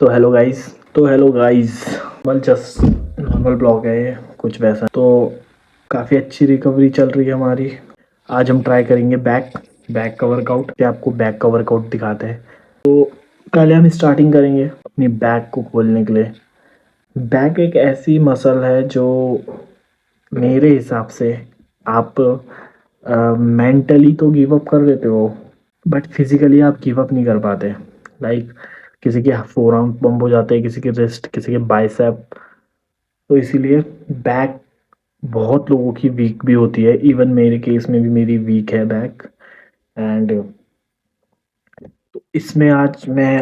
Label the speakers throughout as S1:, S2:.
S1: तो hello guys बल just normal blog है ये, कुछ वैसा तो काफ़ी अच्छी रिकवरी चल रही है हमारी। आज हम ट्राई करेंगे बैक का वर्कआउट। क्या आपको बैक का वर्कआउट दिखाते हैं। तो पहले हम स्टार्टिंग करेंगे अपनी बैक को खोलने के लिए। बैक एक ऐसी मसल है जो मेरे हिसाब से आप मेंटली तो गिव अप कर देते हो, बट फिजिकली आप गिव अप नहीं कर पाते। लाइक किसी के फोर आर्म पंप हो जाते हैं, किसी के रिस्ट, किसी के बाइसेप। तो इसीलिए बैक बहुत लोगों की वीक भी होती है। इवन मेरे केस में भी मेरी वीक है बैक। एंड तो इसमें आज मैं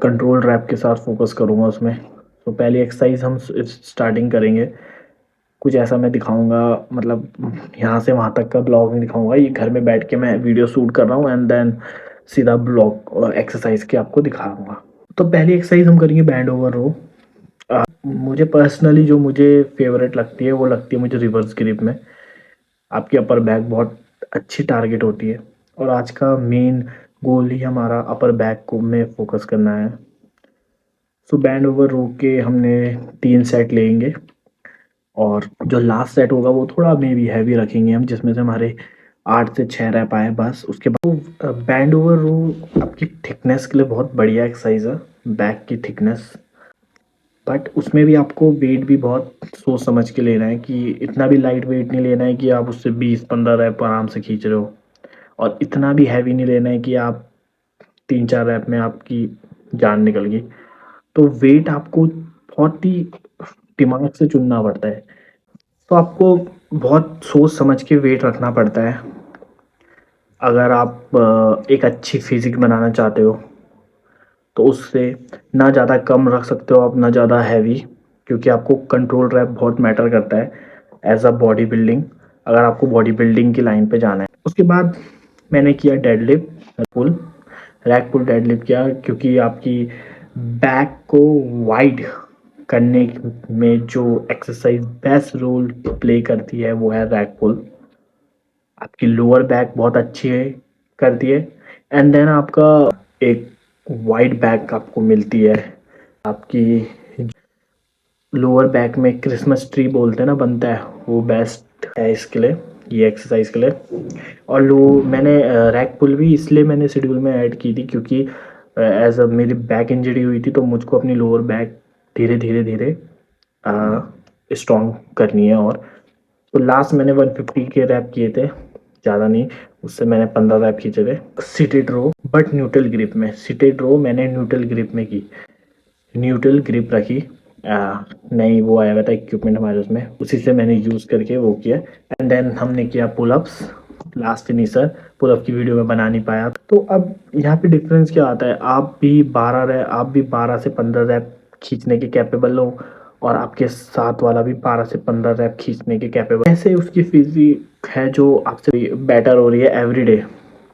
S1: कंट्रोल रैप के साथ फोकस करूँगा उसमें। तो पहली एक्सरसाइज हम स्टार्टिंग करेंगे। कुछ ऐसा मैं दिखाऊंगा, मतलब यहाँ से वहाँ तक का ब्लॉग नहीं दिखाऊंगा। ये घर में बैठ के मैं वीडियो शूट कर रहा हूँ एंड देन सीधा ब्लॉग एक्सरसाइज के आपको दिखाऊंगा। तो पहली एक्सरसाइज हम करेंगे बैंड ओवर रो। मुझे पर्सनली जो मुझे फेवरेट लगती है वो लगती है मुझे रिवर्स ग्रिप में। आपकी अपर बैक बहुत अच्छी टारगेट होती है और आज का मेन गोल ही हमारा अपर बैक को में फोकस करना है। सो बैंड ओवर रो के हमने 3 सेट लेंगे और जो लास्ट सेट होगा वो थोड़ा मे बी हैवी रखेंगे हम, जिसमें से हमारे 8 से 6 रैप आए बस। उसके बाद बैंड ओवर रो आपकी थिकनेस के लिए बहुत बढ़िया एक्सरसाइज है, बैक की थिकनेस। बट उसमें भी आपको वेट भी बहुत सोच समझ के लेना है कि इतना भी लाइट वेट नहीं लेना है कि आप उससे 20-15 रैप आराम से खींच रहे हो, और इतना भी हैवी नहीं लेना है कि आप 3-4 रैप में आपकी जान निकल गई। तो वेट आपको बहुत ही दिमाग से चुनना पड़ता है। तो आपको बहुत सोच समझ के वेट रखना पड़ता है अगर आप एक अच्छी फिजिक बनाना चाहते हो। तो उससे ना ज़्यादा कम रख सकते हो आप, ना ज़्यादा हैवी, क्योंकि आपको कंट्रोल रैप बहुत मैटर करता है एज अ बॉडी बिल्डिंग, अगर आपको बॉडी बिल्डिंग की लाइन पे जाना है। उसके बाद मैंने किया डेडलिफ्ट पुल, रैक पुल डेडलिफ्ट किया, क्योंकि आपकी बैक को वाइड करने में जो एक्सरसाइज बेस्ट रोल प्ले करती है वो है रैक पुल। आपकी लोअर बैक बहुत अच्छी है करती है एंड देन आपका एक वाइड बैक आपको मिलती है। आपकी लोअर बैक में क्रिसमस ट्री बोलते हैं ना, बनता है, वो बेस्ट है इसके लिए, ये एक्सरसाइज के लिए। और लो मैंने रैक पुल भी इसलिए मैंने शेड्यूल में ऐड की थी क्योंकि एज अ मेरी बैक इंजरी हुई थी, तो मुझको अपनी लोअर बैक धीरे धीरे धीरे स्ट्रॉन्ग करनी है। और तो लास्ट मैंने 150 के रैप किए थे, ज़्यादा नहीं, उससे मैंने 15 रैप खींचे थे seated row, but neutral grip में। सीटेड रो मैंने न्यूट्रल ग्रिप में की, न्यूट्रल ग्रिप रखी। नहीं, वो आया हुआ था इक्विपमेंट हमारे उसमें, उसी से मैंने यूज़ करके वो किया। एंड देन हमने किया पुलअप्स। लास्ट फिनिशर पुलअप की वीडियो में बना नहीं पाया। तो अब यहाँ पे डिफरेंस क्या आता है, आप भी 12 से 15 रैप खींचने के कैपेबल हो और आपके साथ वाला भी 12 से 15 रैप खींचने के कैपेबल। ऐसे उसकी फिजिक है जो आपसे बेटर हो रही है एवरीडे।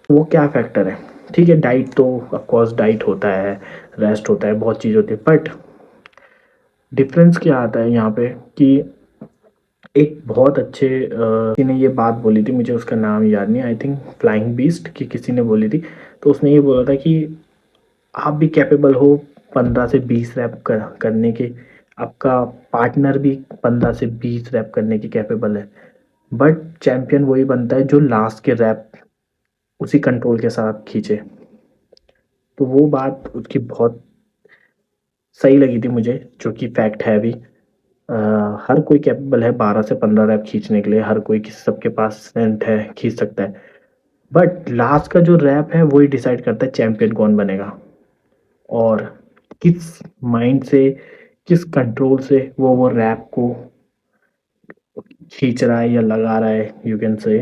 S1: वो क्या फैक्टर है, ठीक है, डाइट तो ऑफकोर्स डाइट होता है, रेस्ट होता है, बहुत चीज़ होती है, बट डिफरेंस क्या आता है यहाँ पे कि एक बहुत अच्छे किसी ने ये बात बोली थी, मुझे उसका नाम याद नहीं, आई थिंक फ्लाइंग बीस्ट की किसी ने बोली थी। तो उसने ये बोला था कि आप भी कैपेबल हो 15 से 20 रैप करने के, आपका पार्टनर भी 15 से 20 रैप करने की कैपेबल है, बट चैंपियन वही बनता है जो लास्ट के रैप उसी कंट्रोल के साथ खींचे। तो वो बात उसकी बहुत सही लगी थी मुझे, जो कि फैक्ट है भी। हर कोई कैपेबल है 12 से 15 रैप खींचने के लिए, हर कोई, किसी सबके पास स्ट्रेंथ है, खींच सकता है, बट लास्ट का जो रैप है वही डिसाइड करता है चैंपियन कौन बनेगा और किस माइंड से, किस कंट्रोल से वो रैप को खींच रहा है या लगा रहा है, यू कैन से।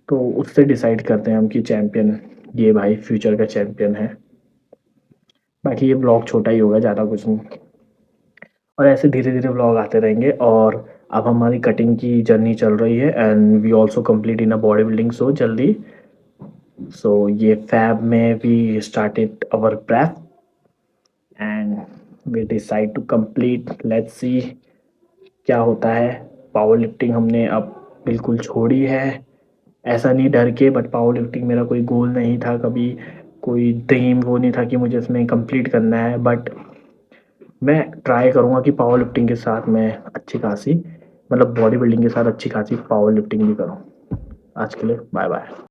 S1: तो उससे डिसाइड करते हैं हम कि चैंपियन ये भाई फ्यूचर का चैंपियन है। बाकी ये ब्लॉग छोटा ही होगा, ज़्यादा कुछ नहीं, और ऐसे धीरे धीरे व्लॉग आते रहेंगे। और अब हमारी कटिंग की जर्नी चल रही है and we also complete in a body building show जल्दी। सो ये फैब में we started our prep and we decide to complete, let's see क्या होता है। पावर लिफ्टिंग हमने अब बिल्कुल छोड़ी है, ऐसा नहीं डर के, बट पावर लिफ्टिंग मेरा कोई गोल नहीं था कभी, कोई ड्रीम वो नहीं था कि मुझे इसमें कंप्लीट करना है, बट मैं ट्राई करूँगा कि पावर लिफ्टिंग के साथ मैं अच्छी खासी मतलब बॉडी बिल्डिंग के साथ अच्छी खासी पावर लिफ्टिंग भी करूँ। आज के लिए बाय बाय।